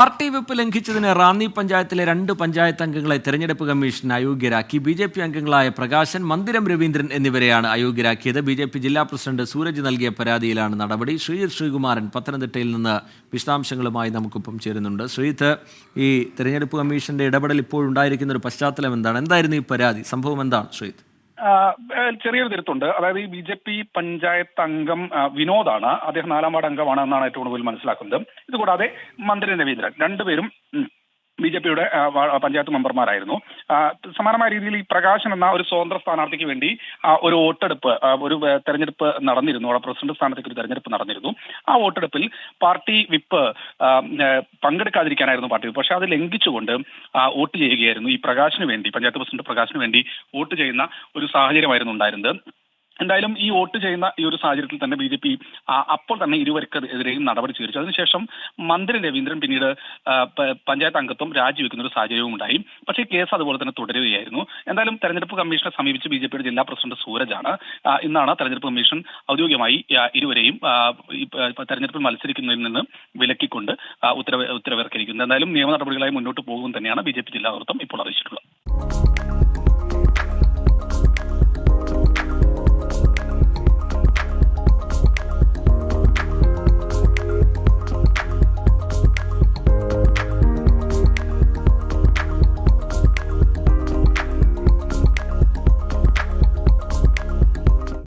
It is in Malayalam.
പാർട്ടി വിപ്പ് ലംഘിച്ചതിന് റാന്നി പഞ്ചായത്തിലെ 2 പഞ്ചായത്ത് അംഗങ്ങളെ തെരഞ്ഞെടുപ്പ് കമ്മീഷൻ അയോഗ്യരാക്കി. BJP അംഗങ്ങളായ പ്രകാശൻ, മന്ദിരം രവീന്ദ്രൻ എന്നിവരെയാണ് അയോഗ്യരാക്കിയത്. BJP ജില്ലാ പ്രസിഡന്റ് സൂരജ് നൽകിയ പരാതിയിലാണ് നടപടി. ശ്രീകുമാരൻ പത്തനംതിട്ടയിൽ നിന്ന് വിശദാംശങ്ങളുമായി നമുക്കൊപ്പം ചേരുന്നുണ്ട്. ശ്രീജിത്ത്, ഈ തെരഞ്ഞെടുപ്പ് കമ്മീഷന്റെ ഇടപെടൽ ഇപ്പോഴുണ്ടായിരിക്കുന്ന ഒരു പശ്ചാത്തലം എന്താണ്? എന്തായിരുന്നു ഈ പരാതി? സംഭവം എന്താണ് ശ്രീജിത്ത്? ചെറിയൊരു തിരുത്തുണ്ട്. അതായത് ഈ BJP പഞ്ചായത്ത് അംഗം വിനോദാണ്. അദ്ദേഹം 4ാം വാർഡ് അംഗമാണ് എന്നാണ് ഏറ്റവും കൂടുതൽ മനസ്സിലാക്കുന്നത്. ഇതുകൂടാതെ മന്ദിരം രവീന്ദ്രൻ രണ്ടുപേരും BJPയുടെ പഞ്ചായത്ത് മെമ്പർമാരായിരുന്നു. സമാനമായ രീതിയിൽ ഈ പ്രകാശൻ എന്ന ഒരു സ്വതന്ത്ര സ്ഥാനാർത്ഥിക്ക് വേണ്ടി ഒരു വോട്ടെടുപ്പ്, ഒരു തെരഞ്ഞെടുപ്പ് നടന്നിരുന്നു. അവിടെ പ്രസിഡന്റ് സ്ഥാനത്തേക്ക് ഒരു തെരഞ്ഞെടുപ്പ് നടന്നിരുന്നു. ആ വോട്ടെടുപ്പിൽ പാർട്ടി വിപ്പ് പങ്കെടുക്കാതിരിക്കാനായിരുന്നു പാർട്ടി വിപ്പ്. പക്ഷെ അത് ലംഘിച്ചുകൊണ്ട് വോട്ട് ചെയ്യുകയായിരുന്നു. ഈ പ്രകാശന് വേണ്ടി, പഞ്ചായത്ത് പ്രസിഡന്റ് പ്രകാശന് വേണ്ടി വോട്ട് ചെയ്യുന്ന ഒരു സാഹചര്യമായിരുന്നു ഉണ്ടായിരുന്നത്. എന്തായാലും ഈ വോട്ട് ചെയ്യുന്ന ഈ ഒരു സാഹചര്യത്തിൽ തന്നെ BJP അപ്പോൾ തന്നെ ഇരുവർക്കെതിരെയും നടപടി സ്വീകരിച്ചു. അതിനുശേഷം മന്ദിരം രവീന്ദ്രൻ പിന്നീട് പഞ്ചായത്ത് അംഗത്വം രാജിവെക്കുന്ന ഒരു സാഹചര്യവും ഉണ്ടായി. പക്ഷേ കേസ് അതുപോലെ തന്നെ തുടരുകയായിരുന്നു. എന്തായാലും തെരഞ്ഞെടുപ്പ് കമ്മീഷനെ സമീപിച്ച് BJPയുടെ ജില്ലാ പ്രസിഡന്റ് സൂരജാണ്. ഇന്നാണ് തെരഞ്ഞെടുപ്പ് കമ്മീഷൻ ഔദ്യോഗികമായി ഇരുവരെയും തെരഞ്ഞെടുപ്പിൽ മത്സരിക്കുന്നതിൽ നിന്ന് വിലക്കിക്കൊണ്ട് ഉത്തരവിറക്കിയിരിക്കുന്നത്. എന്തായാലും നിയമ നടപടികളായി മുന്നോട്ട് പോകും തന്നെയാണ് BJP ജില്ലാ നേതൃത്വം ഇപ്പോൾ അറിയിച്ചിട്ടുള്ളത്.